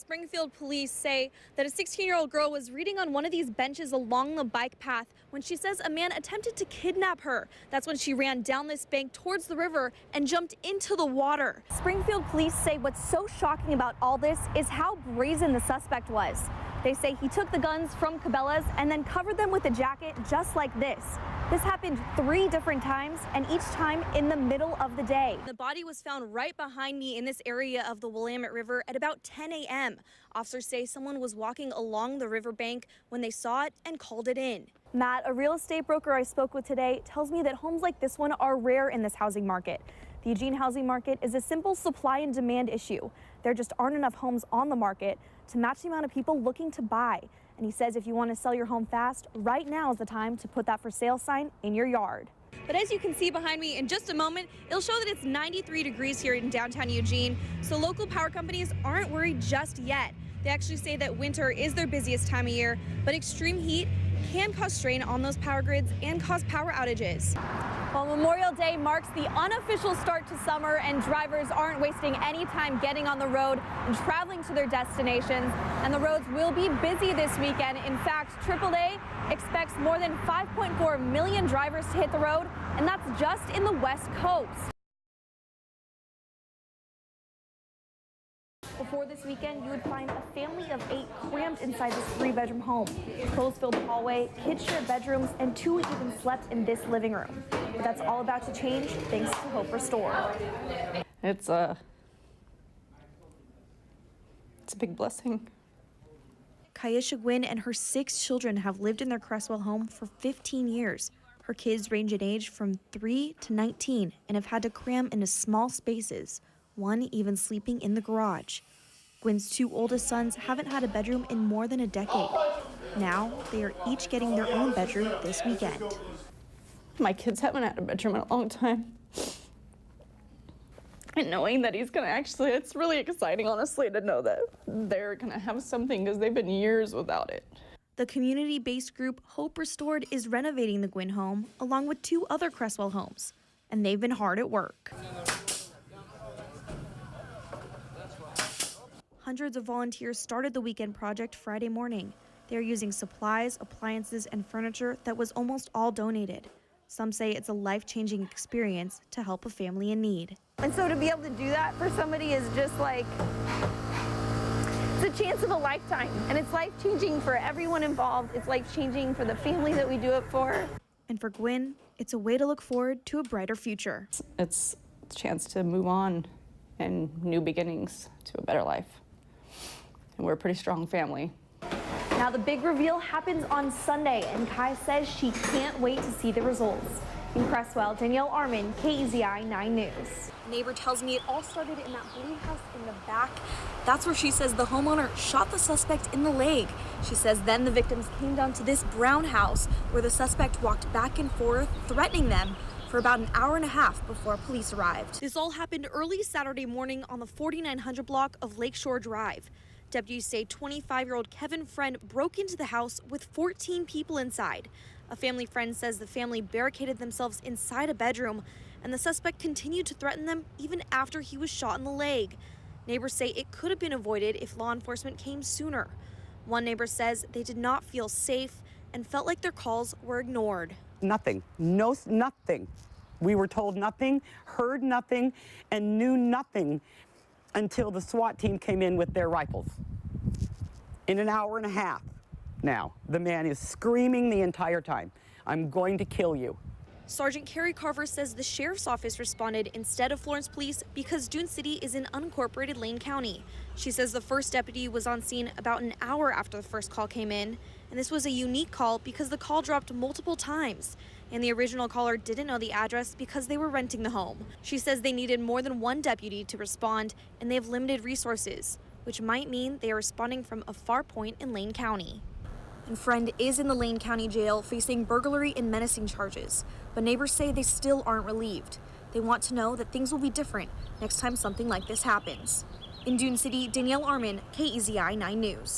Springfield police say that a 16-year-old girl was reading on one of these benches along the bike path when she says a man attempted to kidnap her. That's when she ran down this bank towards the river and jumped into the water. Springfield police say what's so shocking about all this is how brazen the suspect was. They say he took the guns from Cabela's and then covered them with a jacket just like this. This happened 3 different times, and each time in the middle of the day. The body was found right behind me in this area of the Willamette River at about 10 a.m. Officers say someone was walking along the riverbank when they saw it and called it in. Matt, a real estate broker I spoke with today, tells me that homes like this one are rare in this housing market. The Eugene housing market is a simple supply and demand issue. There just aren't enough homes on the market to match the amount of people looking to buy. And he says if you want to sell your home fast, right now is the time to put that for sale sign in your yard. But as you can see behind me in just a moment, it'll show that it's 93 degrees here in downtown Eugene. So local power companies aren't worried just yet. They actually say that winter is their busiest time of year, but extreme heat can cause strain on those power grids and cause power outages. Well, Memorial Day marks the unofficial start to summer, and drivers aren't wasting any time getting on the road and traveling to their destinations. And the roads will be busy this weekend. In fact, AAA expects more than 5.4 million drivers to hit the road, and that's just in the West Coast. Before this weekend, you would find a family of 8 crammed inside this 3-bedroom home. Clothes-filled hallway, kids shared bedrooms, and 2 even slept in this living room. But that's all about to change thanks to Hope Restored. It's a big blessing. Kaisha Gwynn and her 6 children have lived in their Cresswell home for 15 years. Her kids range in age from 3 to 19 and have had to cram into small spaces, one even sleeping in the garage. Gwynn's 2 oldest sons haven't had a bedroom in more than a decade. Now they are each getting their own bedroom this weekend. My kids haven't had a bedroom in a long time. And knowing that he's gonna actually, it's really exciting, honestly, to know that they're gonna have something because they've been years without it. The community-based group Hope Restored is renovating the Gwynn home along with 2 other Cresswell homes, and they've been hard at work. Hundreds of volunteers started the weekend project Friday morning. They are using supplies, appliances, and furniture that was almost all donated. Some say it's a life-changing experience to help a family in need. And so to be able to do that for somebody is just like, it's a chance of a lifetime. And it's life-changing for everyone involved. It's life-changing for the family that we do it for. And for Gwynn, it's a way to look forward to a brighter future. It's a chance to move on and new beginnings to a better life. And we're a pretty strong family. Now the big reveal happens on Sunday, and Kai says she can't wait to see the results. In Cresswell, Danielle Arman, KEZI 9 News. A neighbor tells me it all started in that blue house in the back. That's where she says the homeowner shot the suspect in the leg. She says then the victims came down to this brown house where the suspect walked back and forth, threatening them for about an hour and a half before police arrived. This all happened early Saturday morning on the 4900 block of Lakeshore Drive. Deputies say 25-year-old Kevin Friend broke into the house with 14 people inside. A family friend says the family barricaded themselves inside a bedroom, and the suspect continued to threaten them even after he was shot in the leg. Neighbors say it could have been avoided if law enforcement came sooner. One neighbor says they did not feel safe and felt like their calls were ignored. Nothing. No, nothing. We were told nothing, heard nothing, and knew nothing until the SWAT team came in with their rifles. In an hour and a half now, the man is screaming the entire time, "I'm going to kill you." Sergeant Carrie Carver says the sheriff's office responded instead of Florence Police because Dune City is in unincorporated Lane County. She says the first deputy was on scene about an hour after the first call came in, and this was a unique call because the call dropped multiple times. And the original caller didn't know the address because they were renting the home. She says they needed more than 1 deputy to respond, and they have limited resources, which might mean they are responding from a far point in Lane County. And Friend is in the Lane County Jail facing burglary and menacing charges, but neighbors say they still aren't relieved. They want to know that things will be different next time something like this happens. In Dune City, Danielle Arman, KEZI 9 News.